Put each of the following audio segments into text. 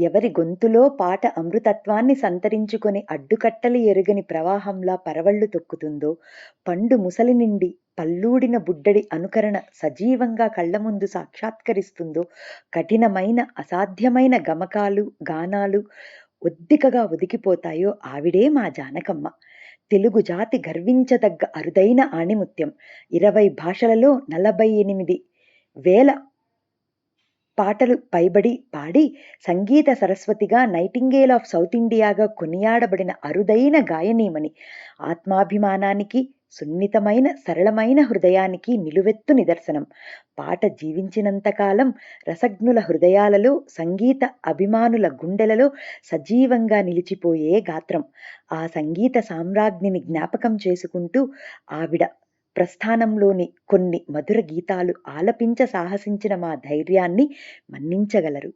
ఎవరి గొంతులో పాట అమృతత్వాన్ని సంతరించుకొని అడ్డుకట్టలు ఎరుగని ప్రవాహంలా పరవళ్ళు తొక్కుతుందో, పండు ముసలి నిండి పల్లూడిన బుడ్డడి అనుకరణ సజీవంగా కళ్ళ ముందు సాక్షాత్కరిస్తుందో, కఠినమైన అసాధ్యమైన గమకాలు, గానాలు ఒద్దికగా ఒదిగిపోతాయో ఆవిడే మా జానకమ్మ. తెలుగు జాతి గర్వించదగ్గ అరుదైన ఆణిముత్యం. 20 భాషలలో 48,000 పాటలు పైబడి పాడి సంగీత సరస్వతిగా, నైటింగేల్ ఆఫ్ సౌత్ ఇండియాగా కొనియాడబడిన అరుదైన గాయనీమణి. ఆత్మాభిమానానికి, సున్నితమైన సరళమైన హృదయానికి నిలువెత్తు నిదర్శనం. పాట జీవించినంతకాలం రసజ్ఞుల హృదయాలలో, సంగీత అభిమానుల గుండెలలో సజీవంగా నిలిచిపోయే గాత్రం. ఆ సంగీత సామ్రాజ్ఞిని జ్ఞాపకం చేసుకుంటూ ఆవిడ ప్రస్థానంలోని కొన్ని మధుర గీతాలు ఆలపించ సాహసించిన మా ధైర్యాన్ని మన్నించగలరు.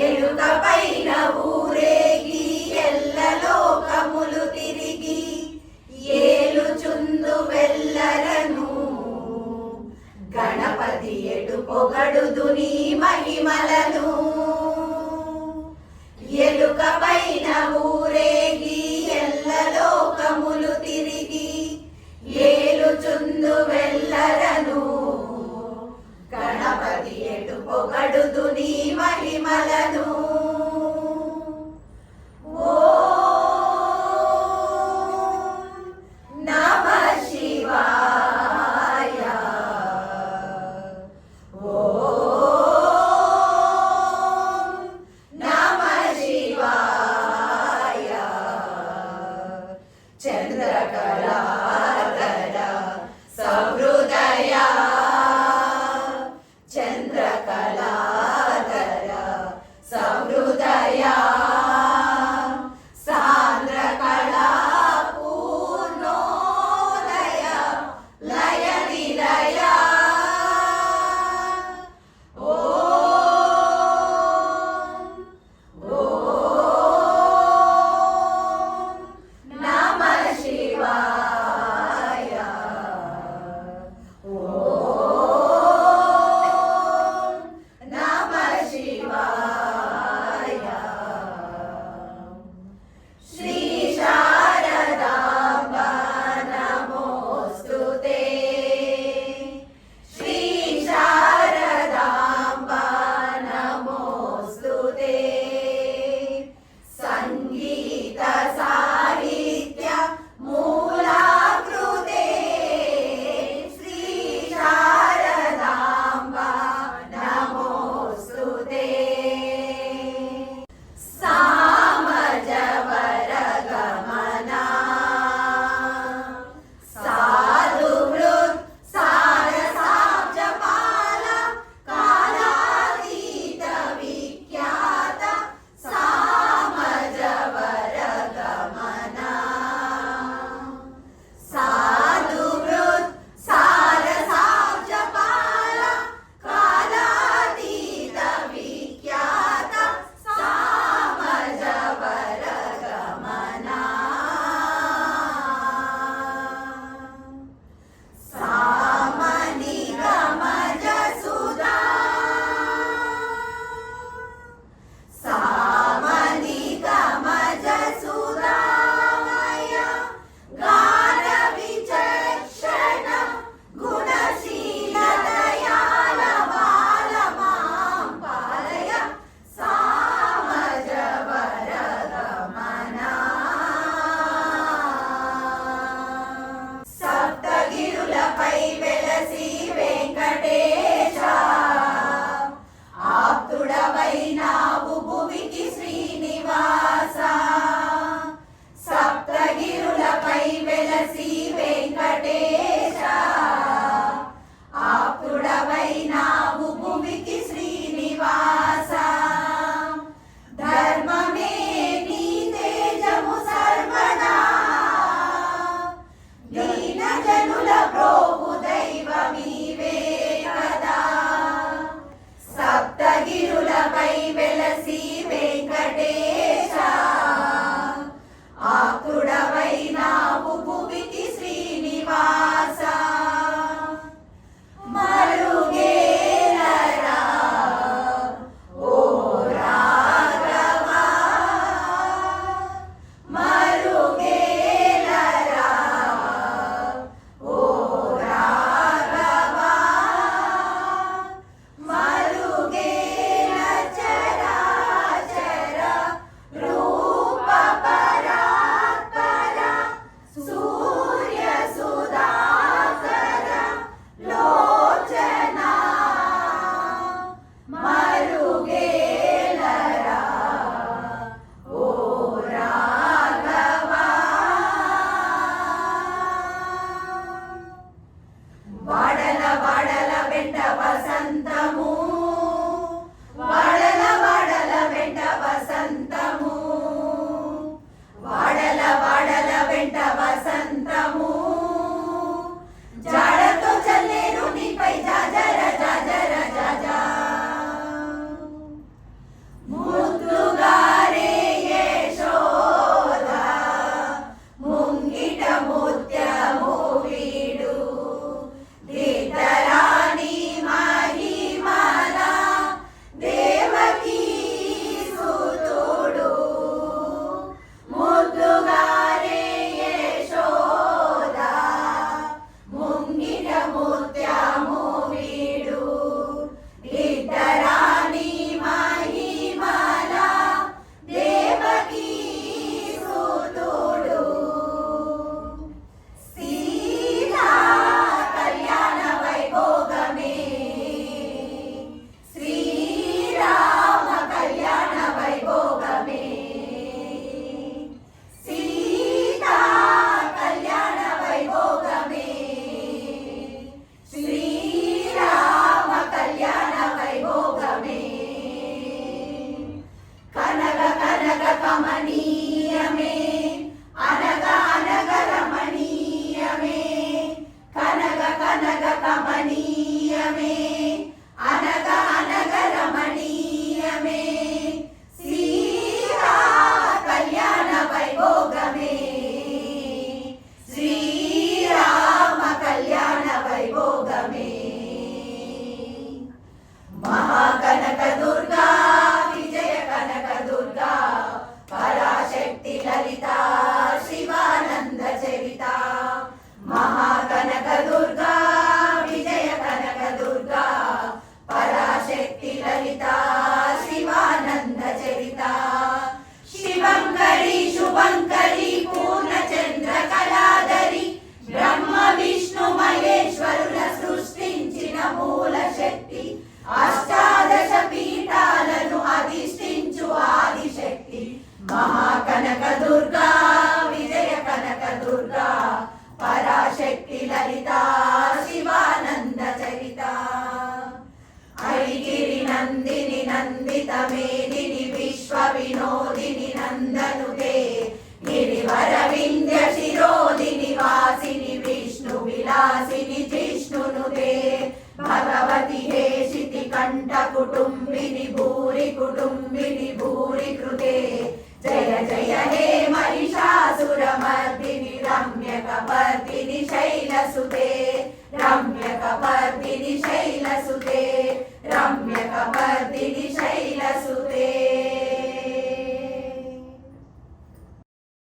ఎలుకపైన ఊరేగి ఎల్లలోకములు తిరిగి ఏలుచుందు వెల్లరను గణపతి ఎటు పొగడుదు నీ మహిమలను. ఎలుకపైన ఊరేగి ఎల్లలోకములు తిరిగి ఏలుచుందు వెల్లరను గణపతి ఎటు పొగడుదు నీ మహిమలను. చంద్రకళా